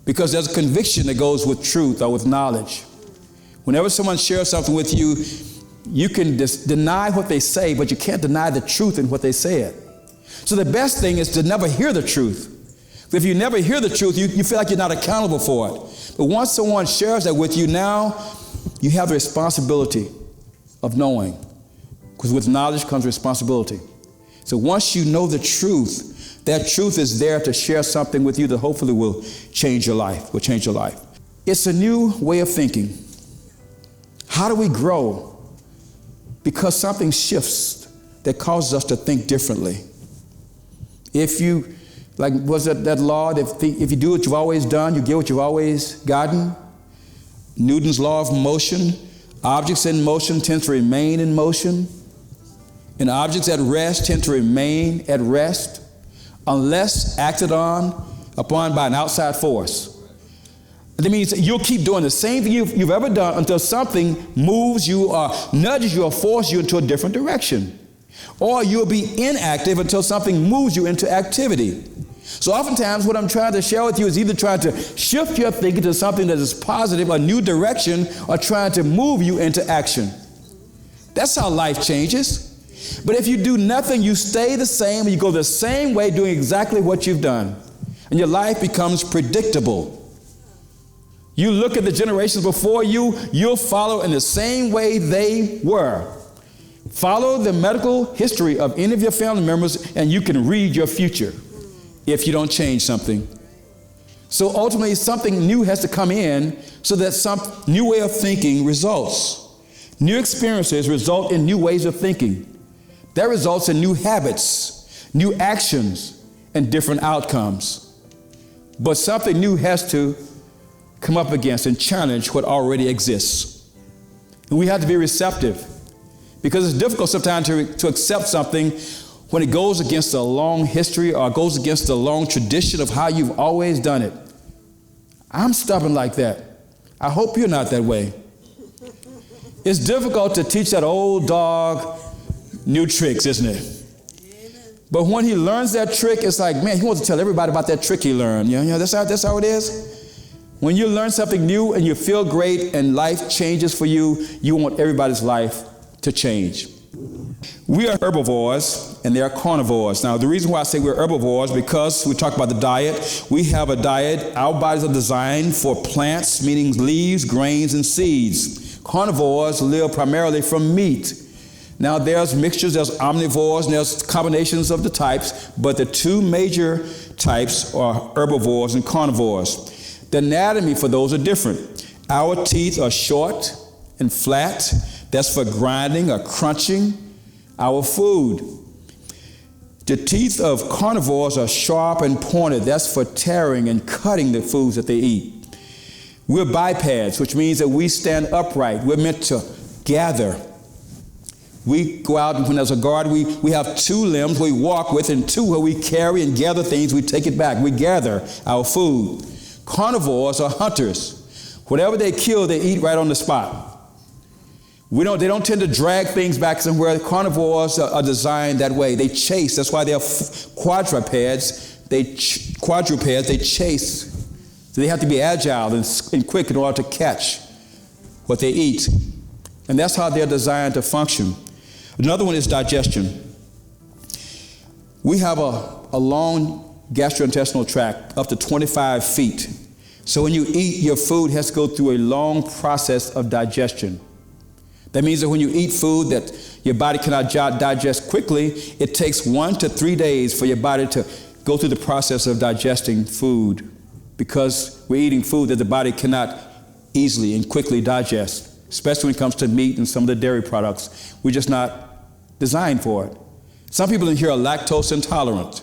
Because there's a conviction that goes with truth or with knowledge. Whenever someone shares something with you, you can deny what they say, but you can't deny the truth in what they said. So the best thing is to never hear the truth. If you never hear the truth, you feel like you're not accountable for it. But once someone shares that with you, now you have the responsibility of knowing. Because with knowledge comes responsibility. So once you know the truth, that truth is there to share something with you that hopefully will change your life, It's a new way of thinking. How do we grow? Because something shifts that causes us to think differently. If you, like, was it that law that if you do what you've always done, you get what you've always gotten? Newton's law of motion. Objects in motion tend to remain in motion. And objects at rest tend to remain at rest unless acted upon by an outside force. That means you'll keep doing the same thing you've ever done until something moves you or nudges you or forces you into a different direction. Or you'll be inactive until something moves you into activity. So oftentimes what I'm trying to share with you is either trying to shift your thinking to something that is positive, a new direction, or trying to move you into action. That's how life changes. But if you do nothing, you stay the same, and you go the same way doing exactly what you've done. And your life becomes predictable. You look at the generations before you, you'll follow in the same way they were. Follow the medical history of any of your family members, and you can read your future if you don't change something. So ultimately, something new has to come in so that some new way of thinking results. New experiences result in new ways of thinking. That results in new habits, new actions, and different outcomes. But something new has to come up against and challenge what already exists. And we have to be receptive, because it's difficult sometimes to accept something when it goes against a long history or goes against a long tradition of how you've always done it. I'm stubborn like that. I hope you're not that way. It's difficult to teach that old dog new tricks, isn't it? But when he learns that trick, it's like, man, he wants to tell everybody about that trick he learned. You know, that's how it is. When you learn something new and you feel great and life changes for you, you want everybody's life to change. We are herbivores and they are carnivores. Now, the reason why I say we're herbivores, because we talk about the diet. We have a diet. Our bodies are designed for plants, meaning leaves, grains, and seeds. Carnivores live primarily from meat. Now, there's mixtures, there's omnivores, and there's combinations of the types, but the two major types are herbivores and carnivores. The anatomy for those are different. Our teeth are short and flat. That's for grinding or crunching our food. The teeth of carnivores are sharp and pointed. That's for tearing and cutting the foods that they eat. We're bipeds, which means that we stand upright. We're meant to gather. We go out, and when there's a guard, we have two limbs we walk with, and two where we carry and gather things, we take it back. We gather our food. Carnivores are hunters. Whatever they kill, they eat right on the spot. They don't tend to drag things back somewhere. Carnivores are designed that way. They chase. That's why they're quadrupeds. They chase. So they have to be agile and quick in order to catch what they eat. And that's how they're designed to function. Another one is digestion. We have a long gastrointestinal tract up to 25 feet. So when you eat, your food has to go through a long process of digestion. That means that when you eat food that your body cannot digest quickly, it takes 1 to 3 days for your body to go through the process of digesting food, because we're eating food that the body cannot easily and quickly digest, especially when it comes to meat and some of the dairy products. We're just not designed for it. Some people in here are lactose intolerant,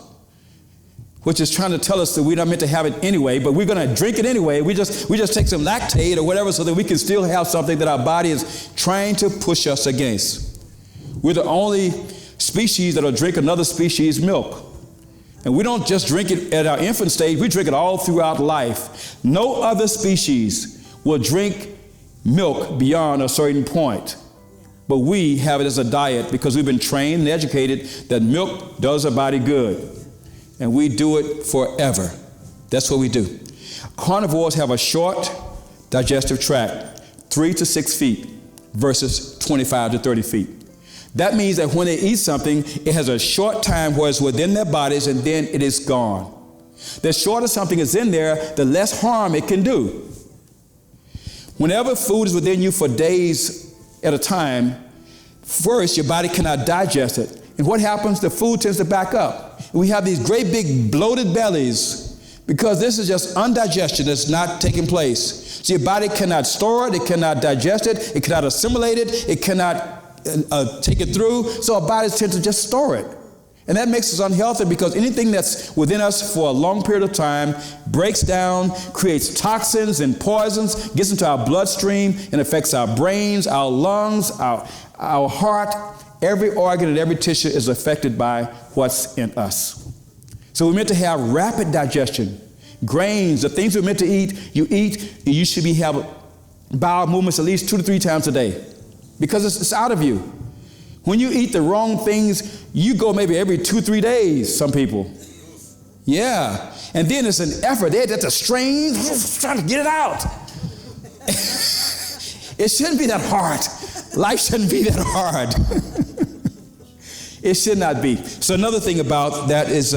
which is trying to tell us that we're not meant to have it anyway, but we're going to drink it anyway. We just take some lactate or whatever so that we can still have something that our body is trying to push us against. We're the only species that will drink another species' milk. And we don't just drink it at our infant stage, we drink it all throughout life. No other species will drink milk beyond a certain point. But we have it as a diet because we've been trained and educated that milk does our body good. And we do it forever. That's what we do. Carnivores have a short digestive tract, 3 to 6 feet versus 25 to 30 feet. That means that when they eat something, it has a short time where it's within their bodies and then it is gone. The shorter something is in there, the less harm it can do. Whenever food is within you for days at a time, first, your body cannot digest it. And what happens? The food tends to back up. We have these great big bloated bellies because this is just undigestion that's not taking place. So your body cannot store it, it cannot digest it, it cannot assimilate it, it cannot take it through. So our bodies tend to just store it. And that makes us unhealthy because anything that's within us for a long period of time breaks down, creates toxins and poisons, gets into our bloodstream, and affects our brains, our lungs, our heart. Every organ and every tissue is affected by what's in us. So we're meant to have rapid digestion. Grains, the things we're meant to eat, you should be having bowel movements at least 2 to 3 times a day because it's out of you. When you eat the wrong things, you go maybe every 2-3 days, some people. Yeah. And then it's an effort. They have to strain, trying to get it out. It shouldn't be that hard. Life shouldn't be that hard. It should not be. So another thing about that is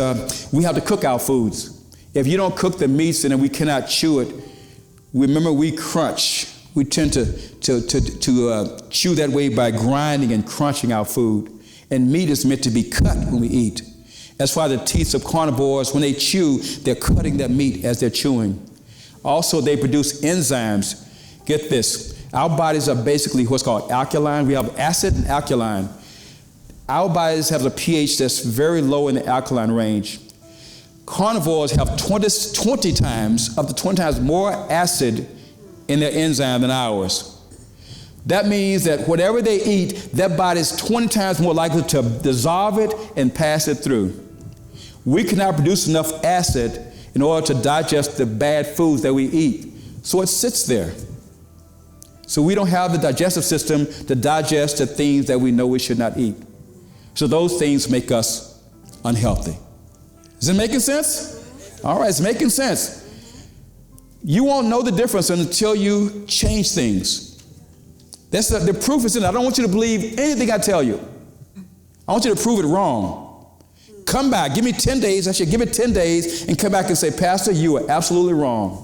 we have to cook our foods. If you don't cook the meats and then we cannot chew it, remember we crunch. We tend to chew that way by grinding and crunching our food. And meat is meant to be cut when we eat. That's why the teeth of carnivores, when they chew, they're cutting that meat as they're chewing. Also, they produce enzymes. Get this. Our bodies are basically what's called alkaline. We have acid and alkaline. Our bodies have a pH that's very low in the alkaline range. Carnivores have 20 times more acid in their enzyme than ours. That means that whatever they eat, their body is 20 times more likely to dissolve it and pass it through. We cannot produce enough acid in order to digest the bad foods that we eat. So it sits there. So we don't have the digestive system to digest the things that we know we should not eat. So those things make us unhealthy. Is it making sense? All right, it's making sense. You won't know the difference until you change things. That's the proof is in it. I don't want you to believe anything I tell you. I want you to prove it wrong. Come back. Give me 10 days. I should give it 10 days and come back and say, Pastor, you were absolutely wrong.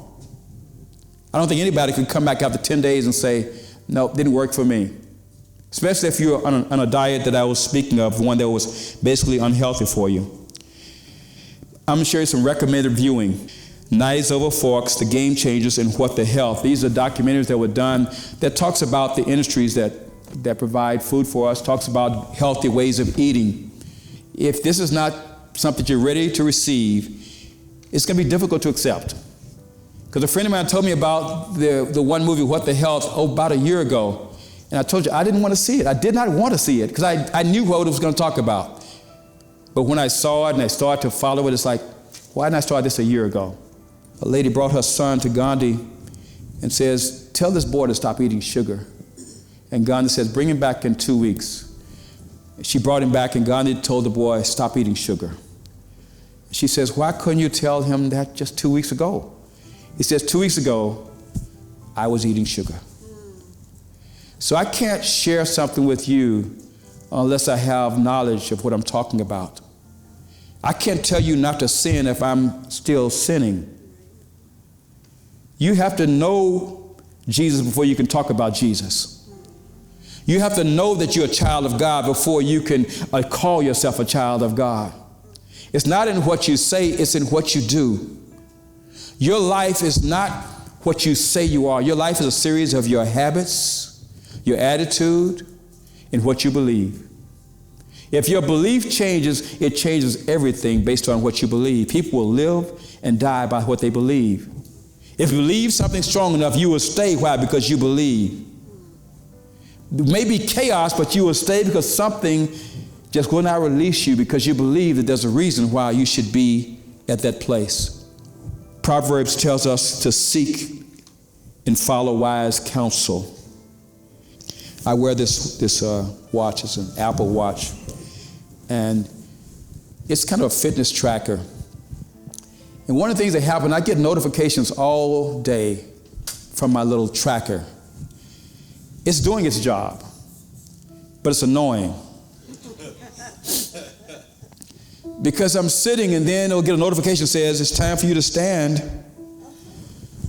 I don't think anybody could come back after 10 days and say, no, it didn't work for me. Especially if you're on a diet that I was speaking of, one that was basically unhealthy for you. I'm going to show you some recommended viewing. Knives Over Forks, The Game Changers, and What the Health. These are documentaries that were done that talks about the industries that provide food for us, talks about healthy ways of eating. If this is not something you're ready to receive, it's going to be difficult to accept. Because a friend of mine told me about the one movie, What the Health, about a year ago. And I told you I didn't want to see it. I did not want to see it because I knew what it was going to talk about. But when I saw it and I started to follow it, it's like, why didn't I start this a year ago? A lady brought her son to Gandhi and says, tell this boy to stop eating sugar. And Gandhi says, bring him back in 2 weeks. She brought him back and Gandhi told the boy, stop eating sugar. She says, why couldn't you tell him that just 2 weeks ago? He says, 2 weeks ago, I was eating sugar. So I can't share something with you unless I have knowledge of what I'm talking about. I can't tell you not to sin if I'm still sinning. You have to know Jesus before you can talk about Jesus. You have to know that you're a child of God before you can call yourself a child of God. It's not in what you say, it's in what you do. Your life is not what you say you are. Your life is a series of your habits, your attitude, and what you believe. If your belief changes, it changes everything based on what you believe. People will live and die by what they believe. If you believe something strong enough, you will stay. Why? Because you believe. It may be chaos, but you will stay because something just will not release you because you believe that there's a reason why you should be at that place. Proverbs tells us to seek and follow wise counsel. I wear this watch. It's an Apple Watch. And it's kind of a fitness tracker. And one of the things that happen, I get notifications all day from my little tracker. It's doing its job, but it's annoying. Because I'm sitting and then it'll get a notification that says it's time for you to stand.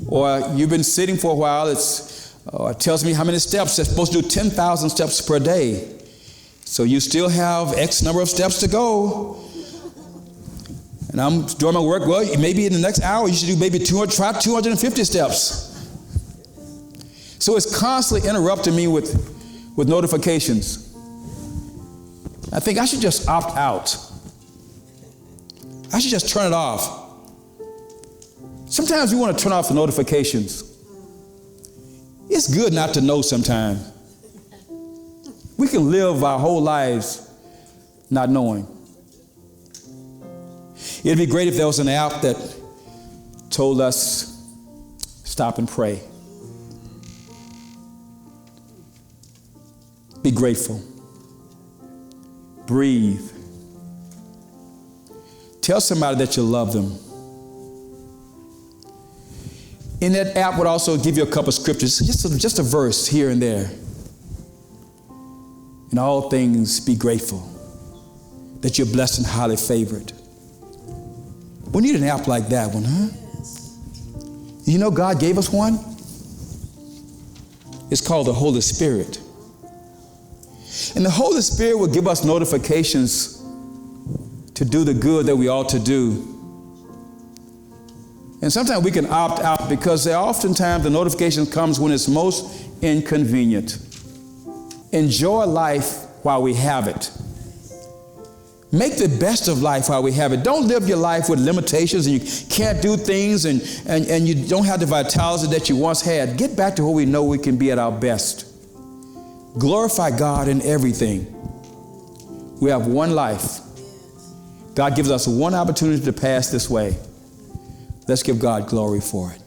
Or you've been sitting for a while, it tells me how many steps. It's supposed to do 10,000 steps per day. So you still have X number of steps to go. And I'm doing my work. Well, maybe in the next hour you should do maybe try 250 steps. So it's constantly interrupting me with notifications. I think I should just opt out. I should just turn it off. Sometimes we want to turn off the notifications. It's good not to know sometimes. We can live our whole lives not knowing. It'd be great if there was an app that told us, stop and pray. Be grateful. Breathe. Tell somebody that you love them. And that app would also give you a couple of scriptures, just a verse here and there. In all things, be grateful that you're blessed and highly favored. We need an app like that one, huh? You know God gave us one? It's called the Holy Spirit. And the Holy Spirit will give us notifications to do the good that we ought to do. And sometimes we can opt out because oftentimes the notification comes when it's most inconvenient. Enjoy life while we have it. Make the best of life while we have it. Don't live your life with limitations and you can't do things and you don't have the vitality that you once had. Get back to where we know we can be at our best. Glorify God in everything. We have one life. God gives us one opportunity to pass this way. Let's give God glory for it.